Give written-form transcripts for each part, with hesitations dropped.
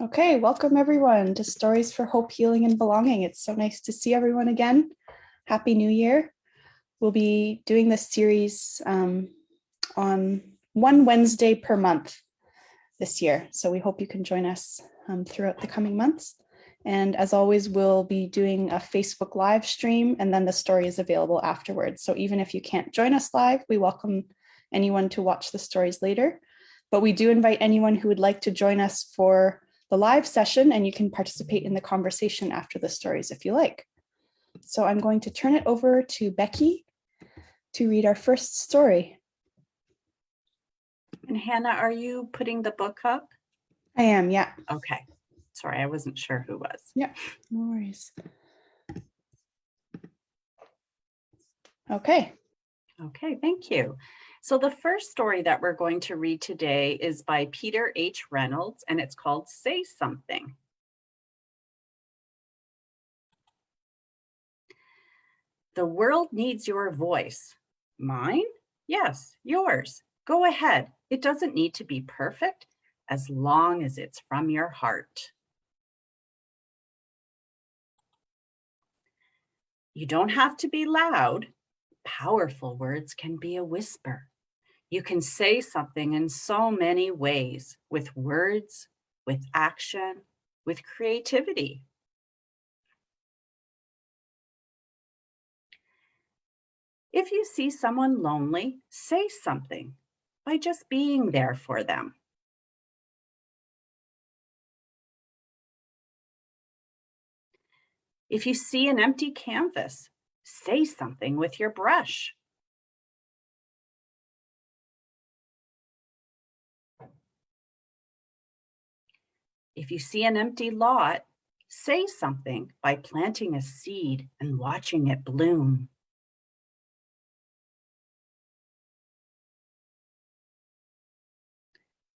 Okay, welcome everyone to Stories for Hope, Healing, and Belonging. It's so nice to see everyone again. Happy New Year. We'll be doing this series on one Wednesday per month this year. So we hope you can join us throughout the coming months. And as always, we'll be doing a Facebook live stream, and then the story is available afterwards. So even if you can't join us live, we welcome anyone to watch the stories later. But we do invite anyone who would like to join us for the live session, and you can participate in the conversation after the stories if you like. So I'm going to turn it over to Becky to read our first story. And Hannah, are you putting the book up? I am, yeah. Okay. Sorry, I wasn't sure who was. Yeah, no worries. Okay. Okay, thank you. So the first story that we're going to read today is by Peter H. Reynolds, and it's called Say Something. The world needs your voice. Mine? Yes, yours. Go ahead. It doesn't need to be perfect as long as it's from your heart. You don't have to be loud. Powerful words can be a whisper. You can say something in so many ways, with words, with action, with creativity. If you see someone lonely, say something by just being there for them. If you see an empty canvas, say something with your brush. If you see an empty lot, say something by planting a seed and watching it bloom.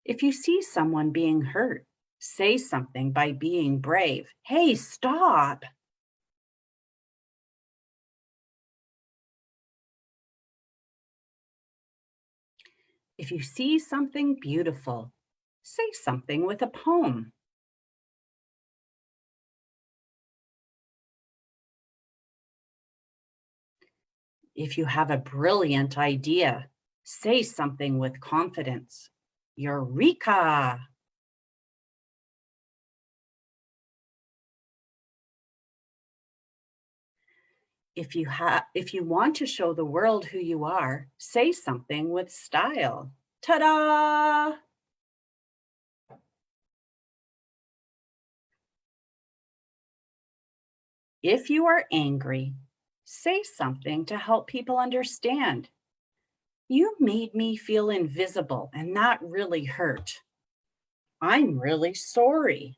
If you see someone being hurt, say something by being brave. Hey, stop! If you see something beautiful, say something with a poem. If you have a brilliant idea, say something with confidence. Eureka! If you want to show the world who you are, say something with style. Ta-da! If you are angry, say something to help people understand. You made me feel invisible, and that really hurt. I'm really sorry.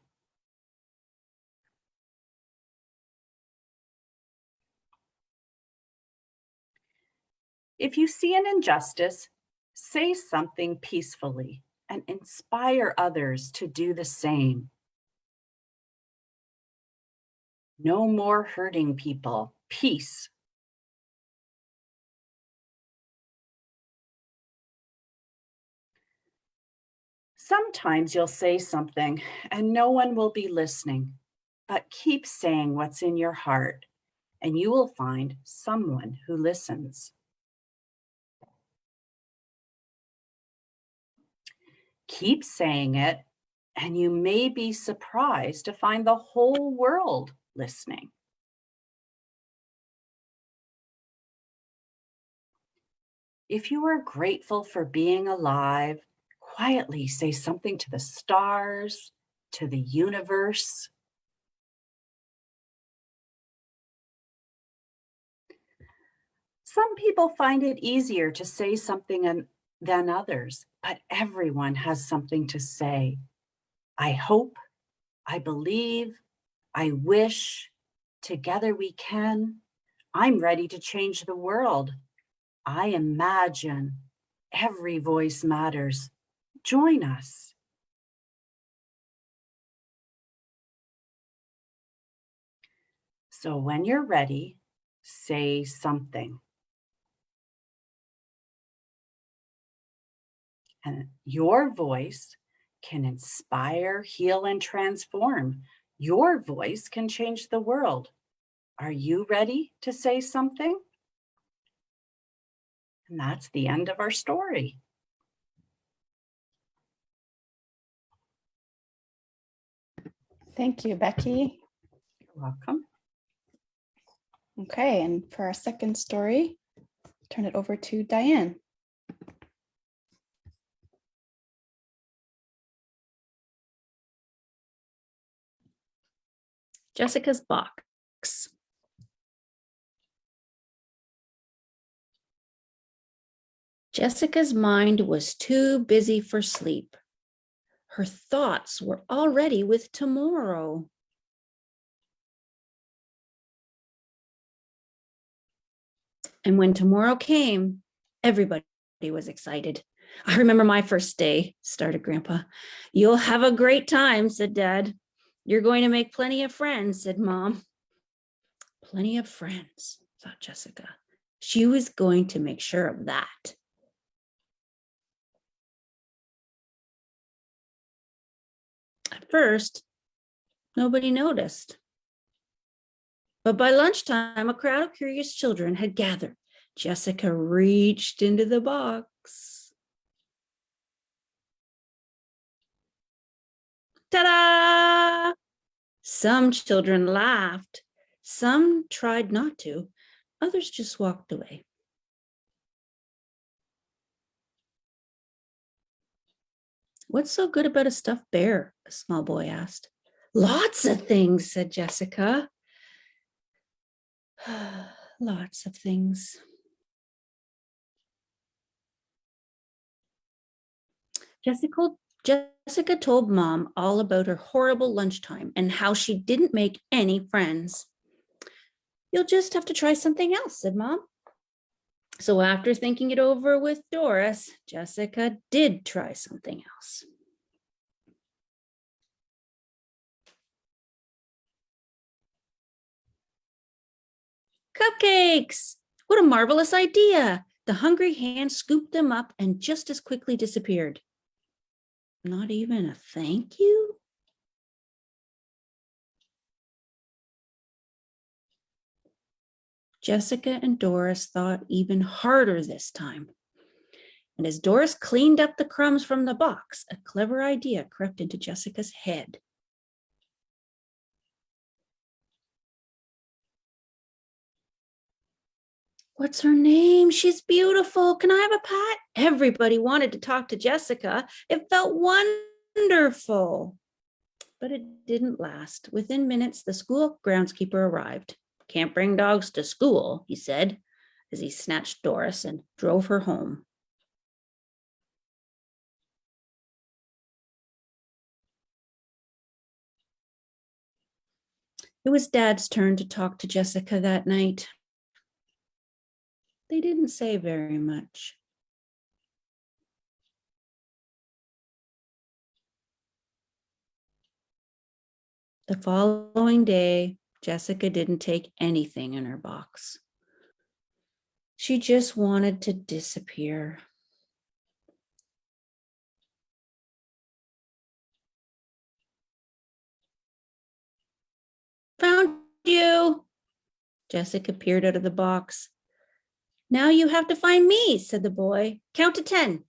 If you see an injustice, say something peacefully and inspire others to do the same. No more hurting people. Peace. Sometimes you'll say something and no one will be listening, but keep saying what's in your heart and you will find someone who listens. Keep saying it, and you may be surprised to find the whole world listening. If you are grateful for being alive, quietly say something to the stars, to the universe. Some people find it easier to say something than others, but everyone has something to say. I hope, I believe, I wish, together we can. I'm ready to change the world. I imagine. Every voice matters. Join us. So when you're ready, say something. And your voice can inspire, heal, and transform. Your voice can change the world. Are you ready to say something? And that's the end of our story. Thank you, Becky. You're welcome. Okay, and for our second story, turn it over to Diane. Jessica's box. Jessica's mind was too busy for sleep. Her thoughts were already with tomorrow. And when tomorrow came, everybody was excited. I remember my first day, started Grandpa. You'll have a great time, said Dad. You're going to make plenty of friends, said Mom. Plenty of friends, thought Jessica. She was going to make sure of that. At first, nobody noticed. But by lunchtime, a crowd of curious children had gathered. Jessica reached into the box. Ta-da! Some children laughed. Some tried not to. Others just walked away. What's so good about a stuffed bear? A small boy asked. Lots of things, said Jessica. Lots of things. Jessica told Mom all about her horrible lunchtime and how she didn't make any friends. You'll just have to try something else, said Mom. So after thinking it over with Doris, Jessica did try something else. Cupcakes! What a marvelous idea! The hungry hand scooped them up and just as quickly disappeared. Not even a thank you? Jessica and Doris thought even harder this time. And as Doris cleaned up the crumbs from the box, a clever idea crept into Jessica's head. What's her name? She's beautiful. Can I have a pat? Everybody wanted to talk to Jessica. It felt wonderful. But it didn't last. Within minutes, the school groundskeeper arrived. Can't bring dogs to school, he said, as he snatched Doris and drove her home. It was Dad's turn to talk to Jessica that night. They didn't say very much. The following day, Jessica didn't take anything in her box. She just wanted to disappear. Found you! Jessica peered out of the box. Now you have to find me, said the boy. Count to 10.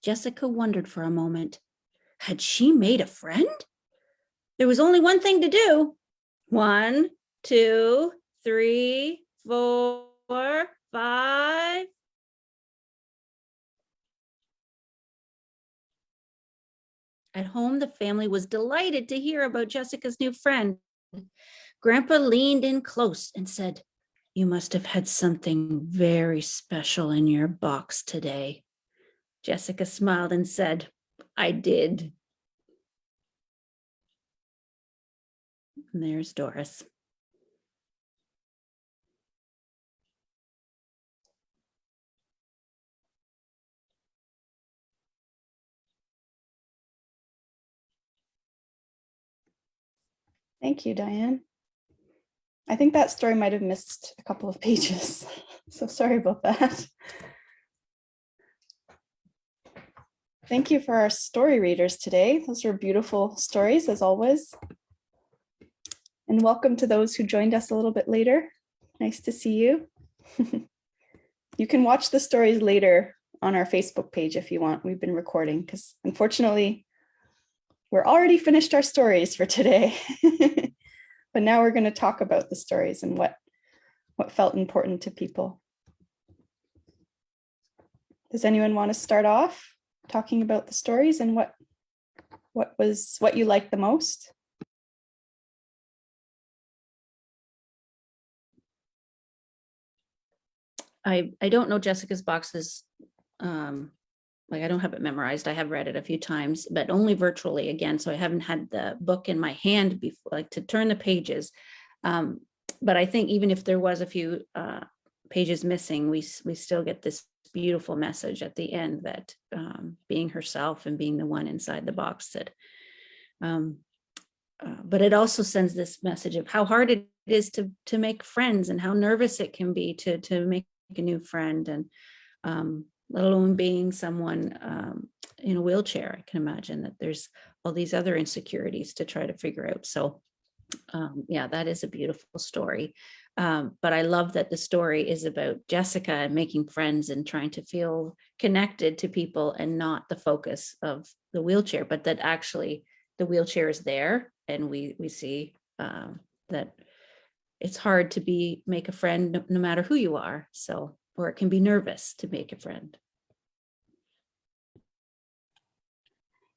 Jessica wondered for a moment. Had she made a friend? There was only one thing to do. 1, 2, 3, 4, 5. At home, the family was delighted to hear about Jessica's new friend. Grandpa leaned in close and said, "You must have had something very special in your box today." Jessica smiled and said, "I did." And there's Doris. Thank you, Diane. I think that story might have missed a couple of pages, so sorry about that. Thank you for our story readers today. Those were beautiful stories, as always. And welcome to those who joined us a little bit later. Nice to see you. You can watch the stories later on our Facebook page if you want. We've been recording because unfortunately, we're already finished our stories for today. But now we're going to talk about the stories and what felt important to people. Does anyone want to start off talking about the stories and what you liked the most? I don't know Jessica's boxes. Like I don't have it memorized. I have read it a few times, but only virtually again. So I haven't had the book in my hand before, like to turn the pages. But I think even if there was a few pages missing, we still get this beautiful message at the end that being herself and being the one inside the box that. But it also sends this message of how hard it is to make friends and how nervous it can be to make a new friend, and let alone being someone in a wheelchair. I can imagine that there's all these other insecurities to try to figure out. So yeah, that is a beautiful story. But I love that the story is about Jessica and making friends and trying to feel connected to people and not the focus of the wheelchair, but that actually the wheelchair is there, and we see that it's hard to make a friend no matter who you are. So, or it can be nervous to make a friend.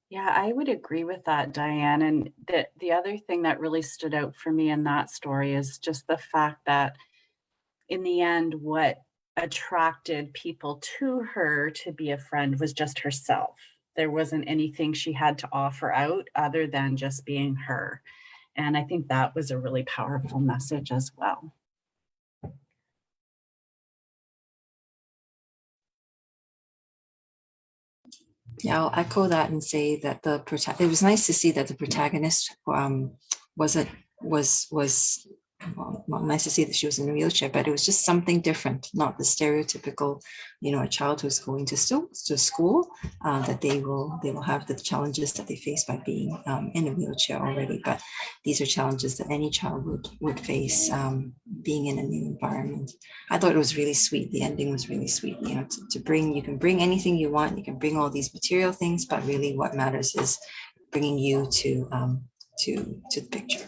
Yeah, I would agree with that, Diane. And the other thing that really stood out for me in that story is just the fact that in the end, what attracted people to her to be a friend was just herself. There wasn't anything she had to offer out other than just being her. And I think that was a really powerful message as well. Yeah, I'll echo that and say that it was nice to see that the protagonist well, nice to see that she was in a wheelchair, but it was just something different, not the stereotypical, a child who's going to school, that they will have the challenges that they face by being in a wheelchair already. But these are challenges that any child would face being in a new environment. I thought it was really sweet. The ending was really sweet. You can bring anything you want. You can bring all these material things, but really what matters is bringing you to the picture.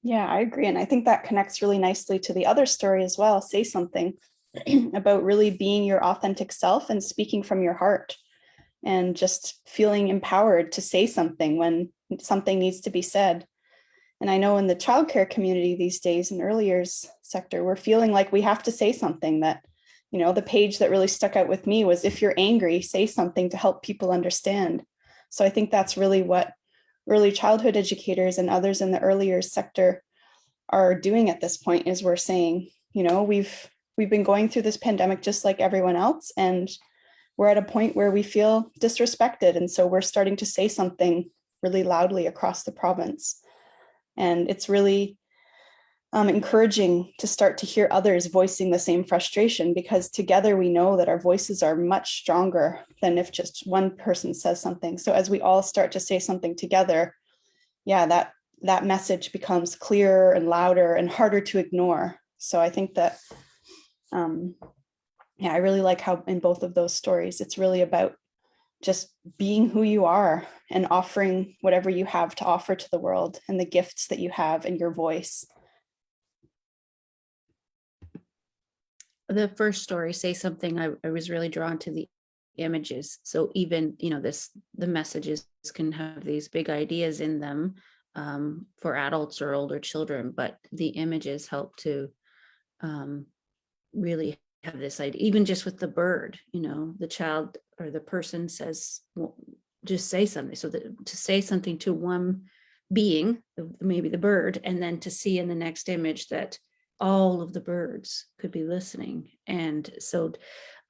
Yeah, I agree. And I think that connects really nicely to the other story as well. Say something about really being your authentic self and speaking from your heart and just feeling empowered to say something when something needs to be said. And I know in the childcare community these days, in early years sector, we're feeling like we have to say something. That, the page that really stuck out with me was, if you're angry, say something to help people understand. So I think that's really what early childhood educators and others in the early years sector are doing at this point, is we're saying, we've been going through this pandemic just like everyone else, and we're at a point where we feel disrespected. And so we're starting to say something really loudly across the province. And it's really encouraging to start to hear others voicing the same frustration, because together we know that our voices are much stronger than if just one person says something. So as we all start to say something together, yeah, that message becomes clearer and louder and harder to ignore. So I think that, I really like how in both of those stories, it's really about just being who you are and offering whatever you have to offer to the world and the gifts that you have in your voice. The first story, Say Something, I was really drawn to the images. So even, the messages can have these big ideas in them for adults or older children, but the images help to really have this idea, even just with the bird, the child or the person says, well, just say something. So that to say something to one being, maybe the bird, and then to see in the next image that all of the birds could be listening. And so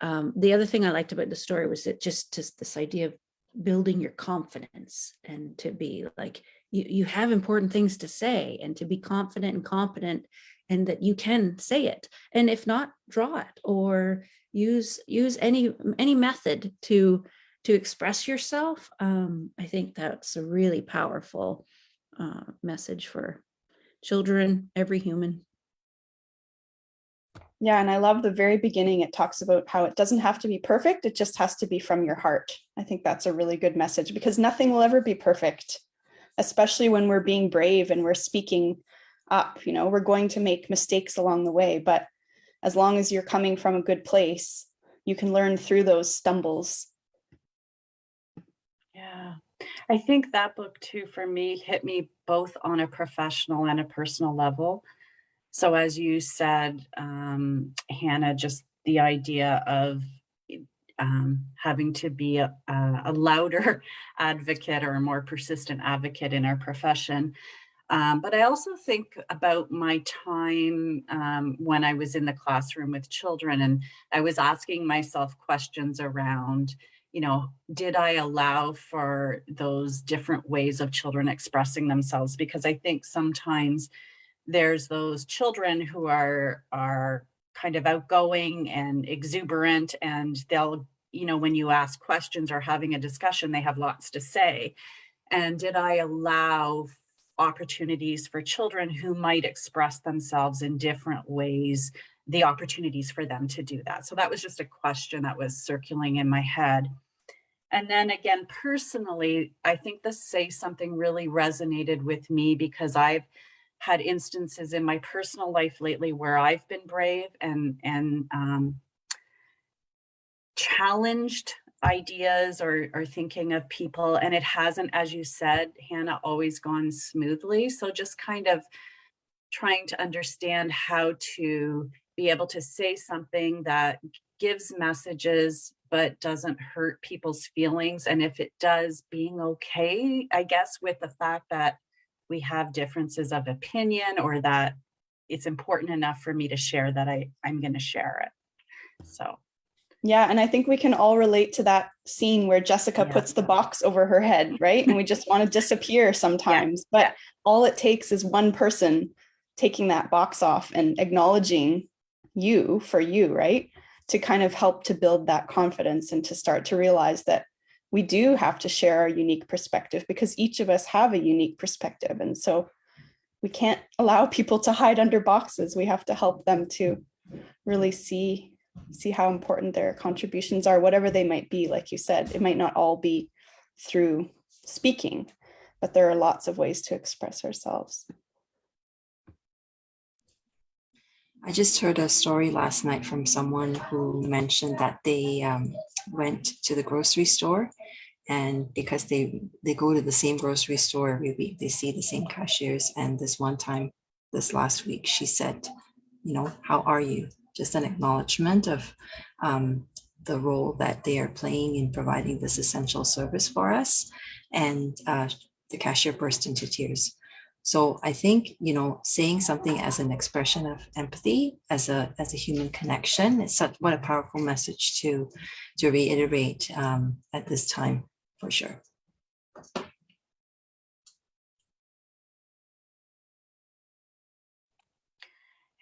the other thing I liked about the story was that just this idea of building your confidence, and to be like, you have important things to say, and to be confident and competent, and that you can say it. And if not, draw it, or use any method to express yourself. I think that's a really powerful message for children, every human. Yeah, and I love the very beginning. It talks about how it doesn't have to be perfect. It just has to be from your heart. I think that's a really good message, because nothing will ever be perfect, especially when we're being brave and we're speaking up. You know, we're going to make mistakes along the way, but as long as you're coming from a good place, you can learn through those stumbles. Yeah. I think that book too, for me, hit me both on a professional and a personal level. So as you said, Hannah, just the idea of having to be a louder advocate, or a more persistent advocate in our profession. But I also think about my time when I was in the classroom with children, and I was asking myself questions around, did I allow for those different ways of children expressing themselves? Because I think sometimes there's those children who are kind of outgoing and exuberant, and they'll, when you ask questions or having a discussion, they have lots to say. And did I allow opportunities for children who might express themselves in different ways, the opportunities for them to do that? So that was just a question that was circulating in my head. And then again, personally, I think the Say Something really resonated with me, because I've had instances in my personal life lately where I've been brave and challenged ideas or thinking of people, and it hasn't, as you said, Hannah, always gone smoothly. So just kind of trying to understand how to be able to say something that gives messages but doesn't hurt people's feelings, and if it does, being okay, I guess, with the fact that we have differences of opinion, or that it's important enough for me to share that I'm going to share it. So Yeah, and I think we can all relate to that scene where Jessica Yeah. puts the box over her head, right? And we just want to disappear sometimes. But yeah. all it takes is one person taking that box off and acknowledging you for you, right? To kind of help to build that confidence, and to start to realize that we do have to share our unique perspective, because each of us have a unique perspective. And so we can't allow people to hide under boxes. We have to help them to really see how important their contributions are, whatever they might be. Like you said, it might not all be through speaking, but there are lots of ways to express ourselves. I just heard a story last night from someone who mentioned that they went to the grocery store, and because they go to the same grocery store every week, they see the same cashiers. And this one time, this last week, she said, how are you? Just an acknowledgement of the role that they are playing in providing this essential service for us. And the cashier burst into tears. So I think, saying something as an expression of empathy, as a human connection, is what a powerful message to reiterate at this time, for sure.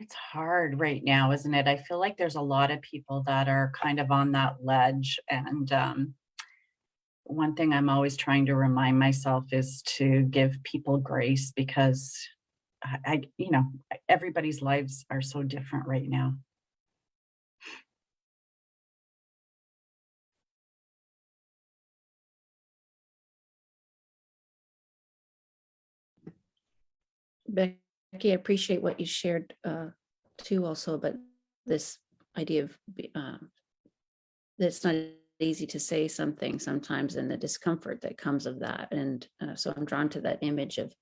It's hard right now, isn't it? I feel like there's a lot of people that are kind of on that ledge. And one thing I'm always trying to remind myself is to give people grace, because everybody's lives are so different right now. Becky, I appreciate what you shared too, also, but this idea of that it's not easy to say something sometimes, and the discomfort that comes of that. And so I'm drawn to that image of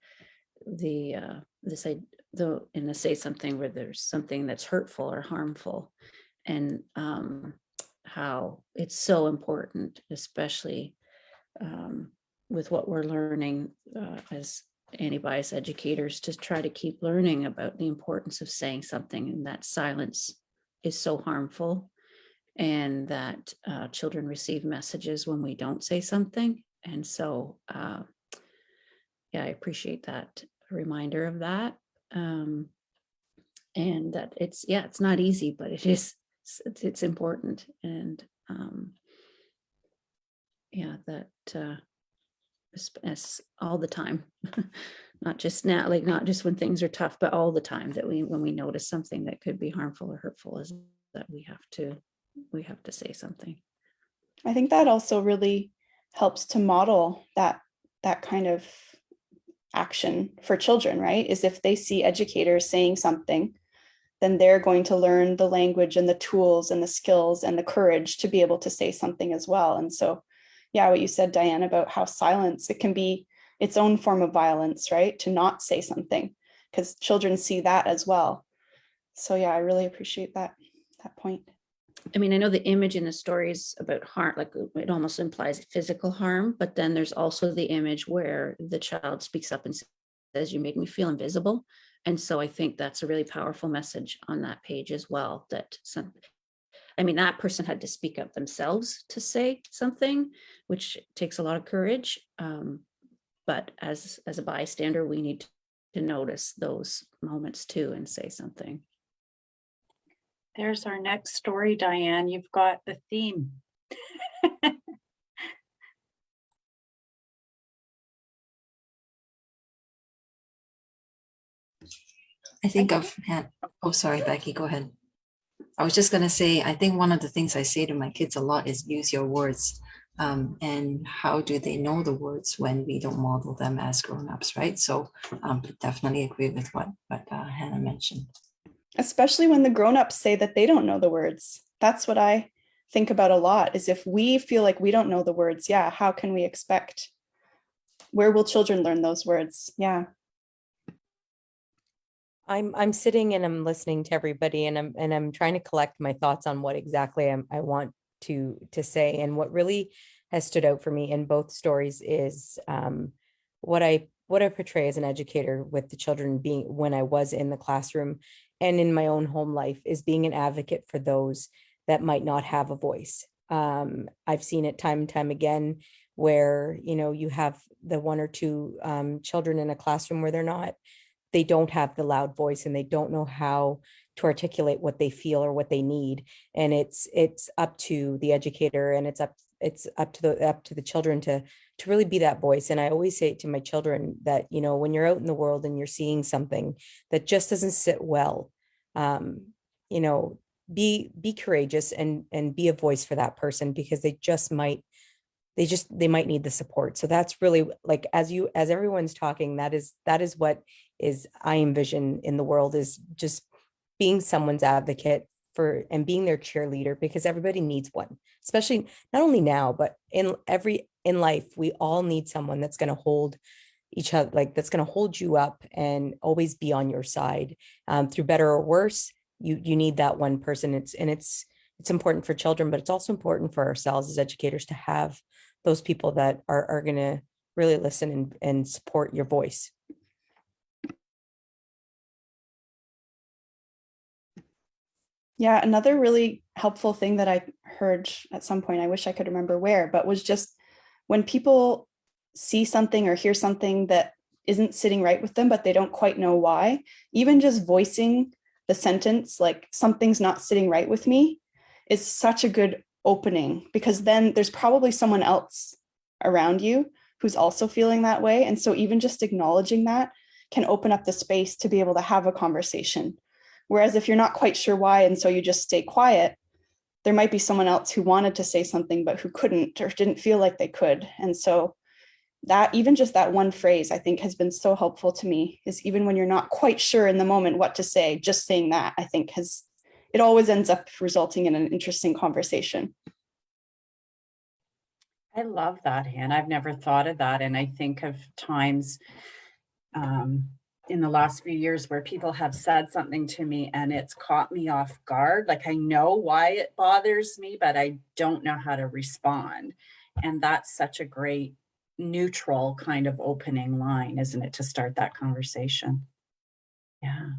in the Say Something, where there's something that's hurtful or harmful, and how it's so important, especially with what we're learning as anti-bias educators, to try to keep learning about the importance of saying something, and that silence is so harmful, and that children receive messages when we don't say something. And so, yeah, I appreciate that reminder of that. And that it's not easy, but it's important. And yeah, that as all the time, not just now, like not just when things are tough, but all the time, that when we notice something that could be harmful or hurtful, is that we have to say something. I think that also really helps to model that kind of action for children, right? Is if they see educators saying something, then they're going to learn the language and the tools and the skills and the courage to be able to say something as well. And so, yeah, what you said, Diane, about how silence, it can be its own form of violence, right? To not say something, because children see that as well. So yeah, I really appreciate that point. I mean, I know the image in the stories about harm, like it almost implies physical harm, but then there's also the image where the child speaks up and says, "You make me feel invisible." And so I think that's a really powerful message on that page as well, that that person had to speak up themselves to say something, which takes a lot of courage. But as a bystander, we need to notice those moments too and say something. There's our next story, Diane. You've got the theme. I think oh, sorry, Becky, go ahead. I was just going to say, I think one of the things I say to my kids a lot is use your words. And how do they know the words when we don't model them as grown-ups, right? So definitely agree with what Hannah mentioned. Especially when the grown-ups say that they don't know the words. That's what I think about a lot, is if we feel like we don't know the words, yeah, how can we expect? Where will children learn those words? Yeah. I'm sitting and I'm listening to everybody, and I'm trying to collect my thoughts on what exactly I want to say. And what really has stood out for me in both stories is what I portray as an educator with the children, being when I was in the classroom and in my own home life, is being an advocate for those that might not have a voice. I've seen it time and time again where, you have the one or two children in a classroom where they don't have the loud voice and they don't know how to articulate what they feel or what they need. And it's up to the educator, and it's up to the children to really be that voice. And I always say to my children that, when you're out in the world and you're seeing something that just doesn't sit well, be courageous and be a voice for that person, because they might need the support. So that's really, like, as everyone's talking, that is what I envision in the world, is just being someone's advocate and being their cheerleader, because everybody needs one, especially not only now, but in life, we all need someone that's going to hold each other, like that's going to hold you up and always be on your side through better or worse. You need that one person. It's important for children, but it's also important for ourselves as educators to have those people that are going to really listen and support your voice. Yeah, another really helpful thing that I heard at some point, I wish I could remember where, but was just when people see something or hear something that isn't sitting right with them, but they don't quite know why, even just voicing the sentence, like, something's not sitting right with me, is such a good opening, because then there's probably someone else around you who's also feeling that way. And so even just acknowledging that can open up the space to be able to have a conversation. Whereas if you're not quite sure why, and so you just stay quiet, there might be someone else who wanted to say something, but who couldn't or didn't feel like they could. And so that, even just that one phrase, I think has been so helpful to me, is even when you're not quite sure in the moment what to say, just saying that, I think it always ends up resulting in an interesting conversation. I love that, Hannah. I've never thought of that. And I think of times in the last few years where people have said something to me and it's caught me off guard. Like, I know why it bothers me, but I don't know how to respond. And that's such a great neutral kind of opening line, isn't it, to start that conversation? Yeah.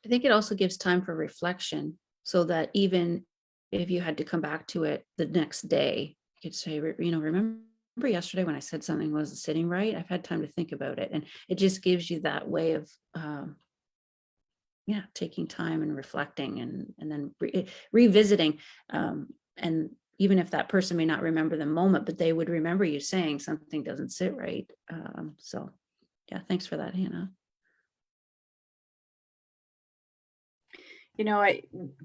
I think it also gives time for reflection, so that even if you had to come back to it the next day, you could say, remember yesterday when I said something wasn't sitting right? I've had time to think about it. And it just gives you that way of, taking time and reflecting and then revisiting. And even if that person may not remember the moment, but they would remember you saying something doesn't sit right. So yeah, thanks for that, Hannah.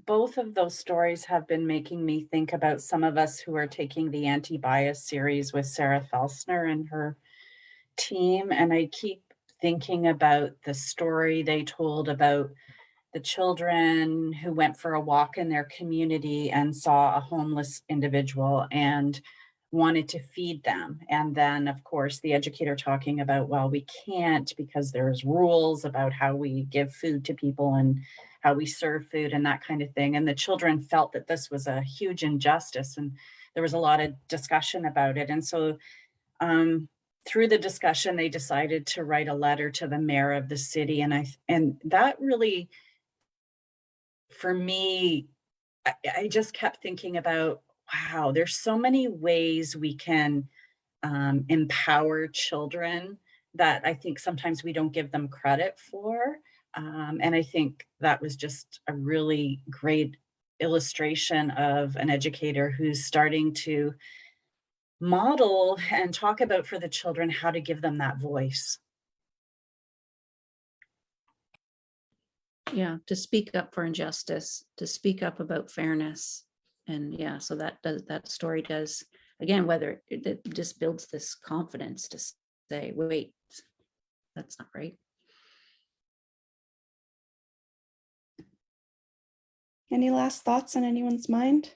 Both of those stories have been making me think about some of us who are taking the anti-bias series with Sarah Felsner and her team. And I keep thinking about the story they told about the children who went for a walk in their community and saw a homeless individual and wanted to feed them. And then, of course, the educator talking about, well, we can't because there's rules about how we give food to people and how we serve food and that kind of thing. And the children felt that this was a huge injustice, and there was a lot of discussion about it. And so through the discussion, they decided to write a letter to the mayor of the city. And that really, for me, I just kept thinking about, wow, there's so many ways we can empower children that I think sometimes we don't give them credit for. And I think that was just a really great illustration of an educator who's starting to model and talk about for the children how to give them that voice. Yeah, to speak up for injustice, to speak up about fairness. And yeah, so that story does, again, whether it just builds this confidence to say, wait, that's not right. Any last thoughts on anyone's mind?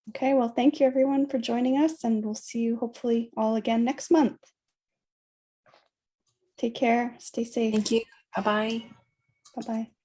Okay, well, thank you everyone for joining us, and we'll see you hopefully all again next month. Take care, stay safe. Thank you. Bye-bye. Bye-bye.